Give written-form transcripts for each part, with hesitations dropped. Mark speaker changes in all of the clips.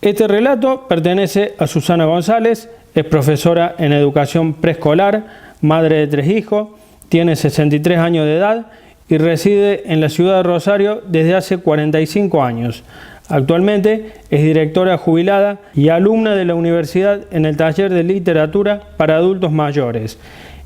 Speaker 1: Este relato pertenece a Susana González, es profesora en educación preescolar, madre de 3 hijos, tiene 63 años de edad y reside en la ciudad de Rosario desde hace 45 años. Actualmente es directora jubilada y alumna de la universidad en el taller de literatura para adultos mayores.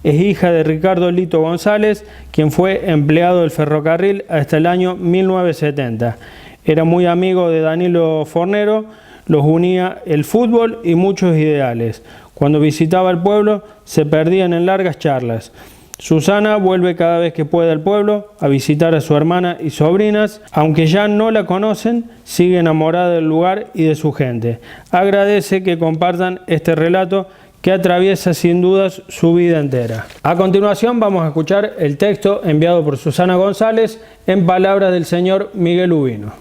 Speaker 1: Es hija de Ricardo Lito González, quien fue empleado del ferrocarril hasta el año 1970. Era muy amigo de Danilo Fornero, los unía el fútbol y muchos ideales. Cuando visitaba el pueblo se perdían en largas charlas. Susana vuelve cada vez que puede al pueblo a visitar a su hermana y sobrinas. Aunque ya no la conocen, sigue enamorada del lugar y de su gente. Agradece que compartan este relato que atraviesa sin dudas su vida entera. A continuación vamos a escuchar el texto enviado por Susana González en palabras del señor Miguel Ubino.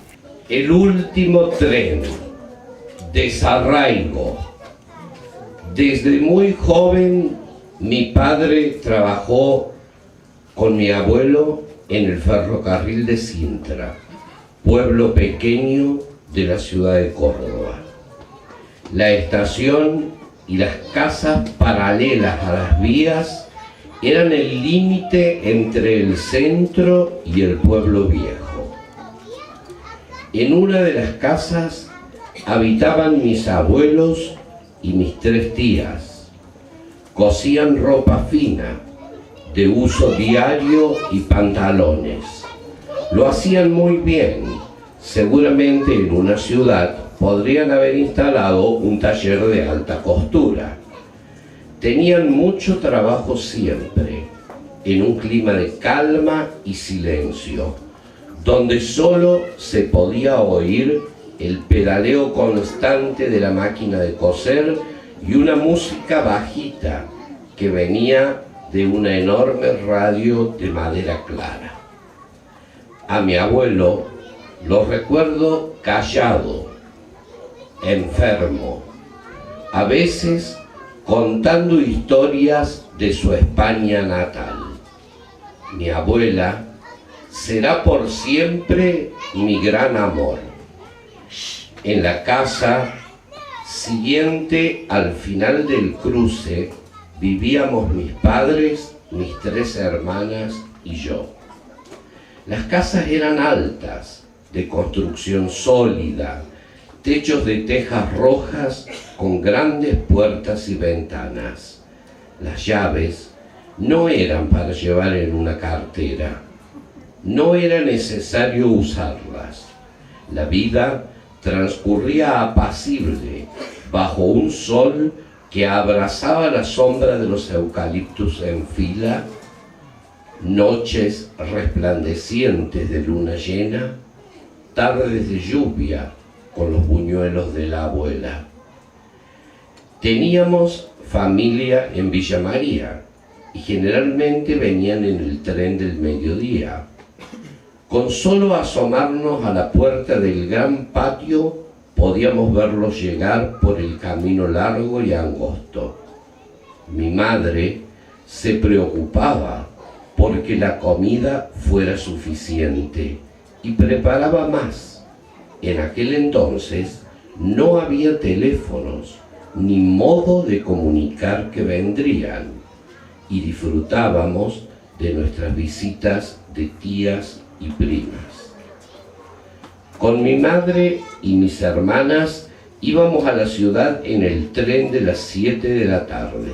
Speaker 2: El último tren, desarraigo. Desde muy joven mi padre trabajó con mi abuelo en el ferrocarril de Sintra, pueblo pequeño de la ciudad de Córdoba. La estación y las casas paralelas a las vías eran el límite entre el centro y el pueblo viejo. En una de las casas habitaban mis abuelos y mis 3 tías. Cosían ropa fina, de uso diario y pantalones. Lo hacían muy bien. Seguramente en una ciudad podrían haber instalado un taller de alta costura. Tenían mucho trabajo siempre, en un clima de calma y silencio, donde solo se podía oír el pedaleo constante de la máquina de coser y una música bajita que venía de una enorme radio de madera clara. A mi abuelo lo recuerdo callado, enfermo, a veces contando historias de su España natal. Mi abuela será por siempre mi gran amor. En la casa siguiente al final del cruce vivíamos mis padres, mis 3 hermanas y yo. Las casas eran altas, de construcción sólida, techos de tejas rojas con grandes puertas y ventanas. Las llaves no eran para llevar en una cartera. No era necesario usarlas. La vida transcurría apacible bajo un sol que abrazaba la sombra de los eucaliptus en fila, noches resplandecientes de luna llena, tardes de lluvia con los buñuelos de la abuela. Teníamos familia en Villa María y generalmente venían en el tren del mediodía. Con solo asomarnos a la puerta del gran patio podíamos verlos llegar por el camino largo y angosto. Mi madre se preocupaba porque la comida fuera suficiente y preparaba más. En aquel entonces no había teléfonos ni modo de comunicar que vendrían y disfrutábamos de nuestras visitas de tías y primas. Con mi madre y mis hermanas íbamos a la ciudad en el tren de las 7 de la tarde.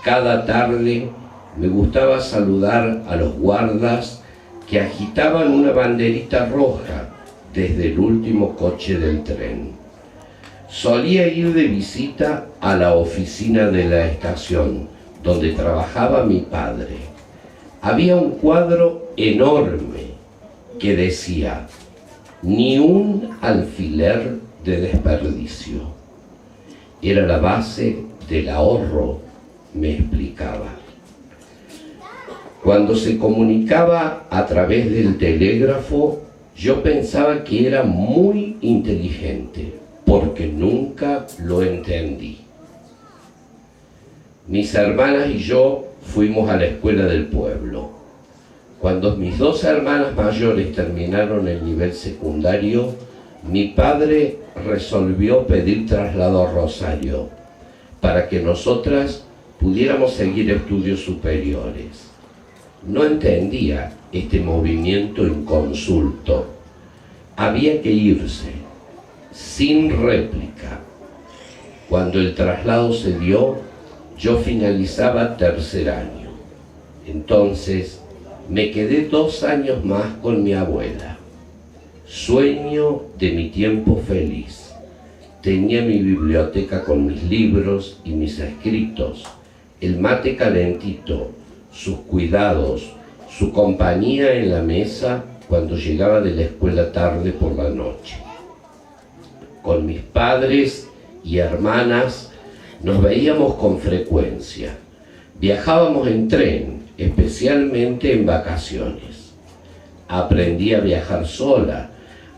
Speaker 2: Cada tarde me gustaba saludar a los guardas que agitaban una banderita roja desde el último coche del tren. Solía ir de visita a la oficina de la estación, donde trabajaba mi padre. Había un cuadro enorme que decía: ni un alfiler de desperdicio. Era la base del ahorro, me explicaba. Cuando se comunicaba a través del telégrafo, yo pensaba que era muy inteligente, porque nunca lo entendí. Mis hermanas y yo fuimos a la escuela del pueblo. Cuando mis 2 hermanas mayores terminaron el nivel secundario, mi padre resolvió pedir traslado a Rosario para que nosotras pudiéramos seguir estudios superiores. No entendía este movimiento inconsulto. Había que irse, sin réplica. Cuando el traslado se dio, yo finalizaba tercer año. Entonces, me quedé 2 años más con mi abuela. Sueño de mi tiempo feliz. Tenía mi biblioteca con mis libros y mis escritos, el mate calentito, sus cuidados, su compañía en la mesa cuando llegaba de la escuela tarde por la noche. Con mis padres y hermanas nos veíamos con frecuencia. Viajábamos en tren, especialmente en vacaciones. Aprendí a viajar sola,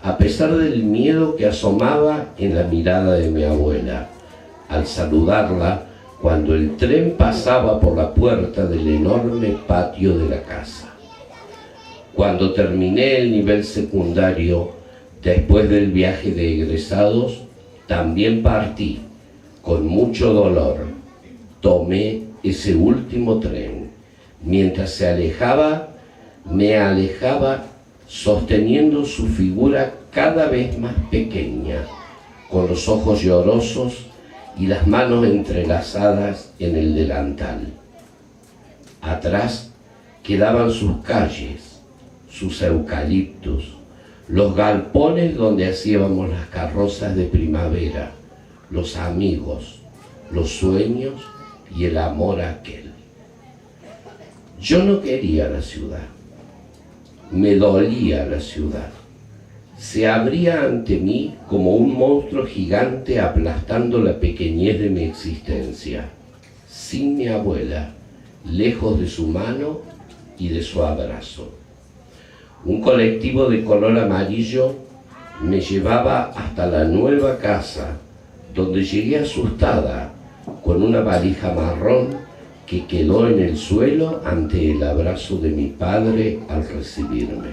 Speaker 2: a pesar del miedo que asomaba en la mirada de mi abuela, al saludarla cuando el tren pasaba por la puerta del enorme patio de la casa. Cuando terminé el nivel secundario, después del viaje de egresados, también partí, con mucho dolor. Tomé ese último tren. Mientras se alejaba, me alejaba sosteniendo su figura cada vez más pequeña, con los ojos llorosos y las manos entrelazadas en el delantal. Atrás quedaban sus calles, sus eucaliptos, los galpones donde hacíamos las carrozas de primavera, los amigos, los sueños y el amor aquel. Yo no quería la ciudad, me dolía la ciudad. Se abría ante mí como un monstruo gigante aplastando la pequeñez de mi existencia, sin mi abuela, lejos de su mano y de su abrazo. Un colectivo de color amarillo me llevaba hasta la nueva casa, donde llegué asustada con una valija marrón que quedó en el suelo ante el abrazo de mi padre al recibirme.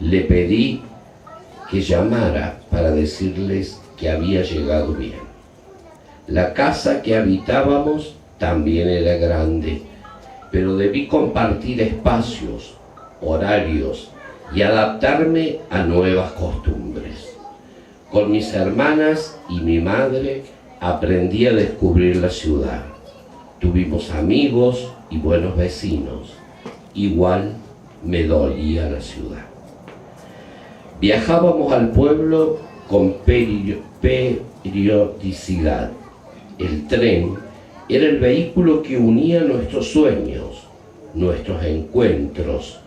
Speaker 2: Le pedí que llamara para decirles que había llegado bien. La casa que habitábamos también era grande, pero debí compartir espacios, horarios y adaptarme a nuevas costumbres. Con mis hermanas y mi madre aprendí a descubrir la ciudad. Tuvimos amigos y buenos vecinos. Igual me dolía la ciudad. Viajábamos al pueblo con periodicidad. El tren era el vehículo que unía nuestros sueños, nuestros encuentros,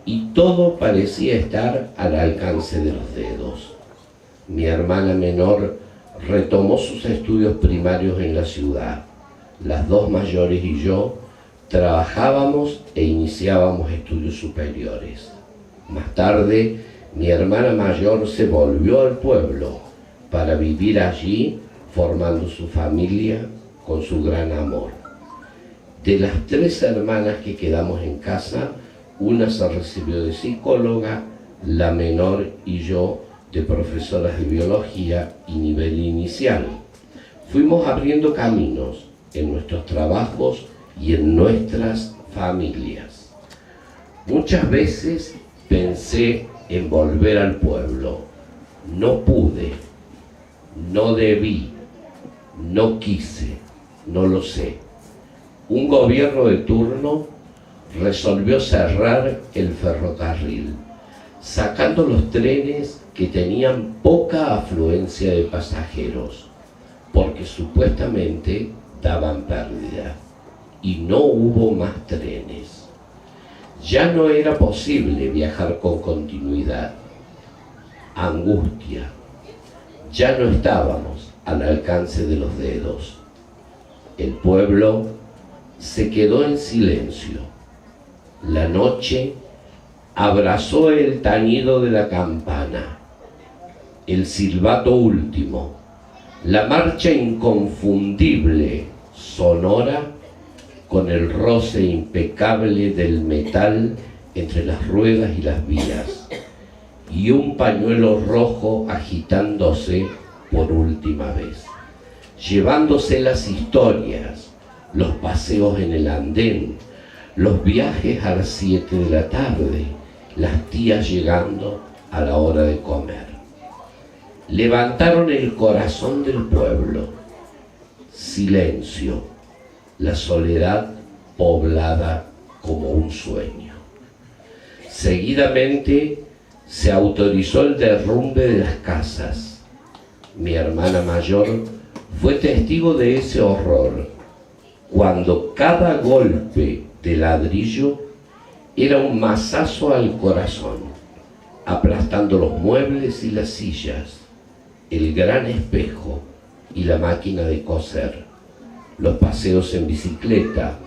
Speaker 2: y todo parecía estar al alcance de los dedos. Mi hermana menor retomó sus estudios primarios en la ciudad. Las 2 mayores y yo trabajábamos e iniciábamos estudios superiores. Más tarde, mi hermana mayor se volvió al pueblo para vivir allí, formando su familia con su gran amor. De las 3 hermanas que quedamos en casa, una se recibió de psicóloga, la menor y yo de profesoras de biología y nivel inicial. Fuimos abriendo caminos en nuestros trabajos y en nuestras familias. Muchas veces pensé en volver al pueblo. No pude, no debí, no quise, no lo sé. Un gobierno de turno resolvió cerrar el ferrocarril, sacando los trenes que tenían poca afluencia de pasajeros, porque supuestamente daban pérdida, y no hubo más trenes. Ya no era posible viajar con continuidad. Angustia. Ya no estábamos al alcance de los dedos. El pueblo se quedó en silencio. La noche abrazó el tañido de la campana, el silbato último, la marcha inconfundible, sonora, con el roce impecable del metal entre las ruedas y las vías, y un pañuelo rojo agitándose por última vez, llevándose las historias, los paseos en el andén, los viajes a las 7 de la tarde, las tías llegando a la hora de comer. Levantaron el corazón del pueblo. Silencio, la soledad poblada como un sueño. Seguidamente se autorizó el derrumbe de las casas. Mi hermana mayor fue testigo de ese horror, cuando cada golpe de ladrillo era un mazazo al corazón, aplastando los muebles y las sillas, el gran espejo y la máquina de coser, los paseos en bicicleta,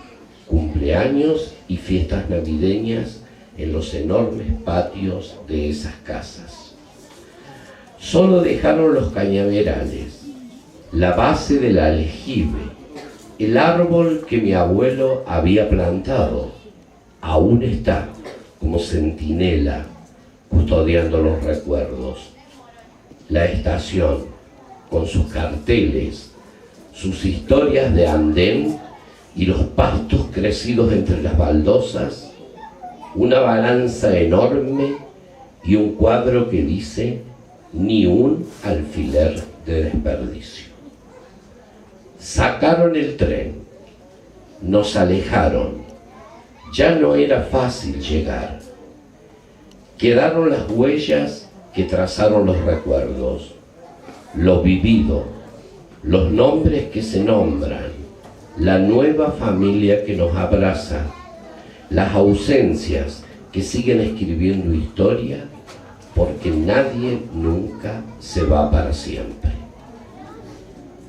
Speaker 2: cumpleaños y fiestas navideñas en los enormes patios de esas casas. Solo dejaron los cañaverales, la base del aljibe, el árbol que mi abuelo había plantado. Aún está como centinela custodiando los recuerdos. La estación, con sus carteles, sus historias de andén y los pastos crecidos entre las baldosas, una balanza enorme y un cuadro que dice: ni un alfiler de desperdicio. Sacaron el tren, nos alejaron, ya no era fácil llegar. Quedaron las huellas que trazaron los recuerdos, lo vivido, los nombres que se nombran, la nueva familia que nos abraza, las ausencias que siguen escribiendo historia, porque nadie nunca se va para siempre.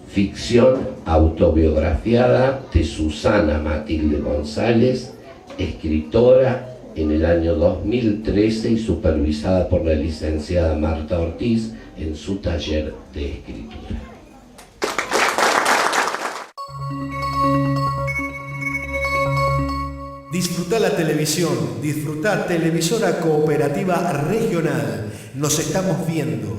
Speaker 2: Ficción autobiografiada de Susana Matilde González, escritora en el año 2013 y supervisada por la licenciada Marta Ortiz en su taller de escritura.
Speaker 3: Disfruta la televisión, disfruta Televisora Cooperativa Regional. Nos estamos viendo.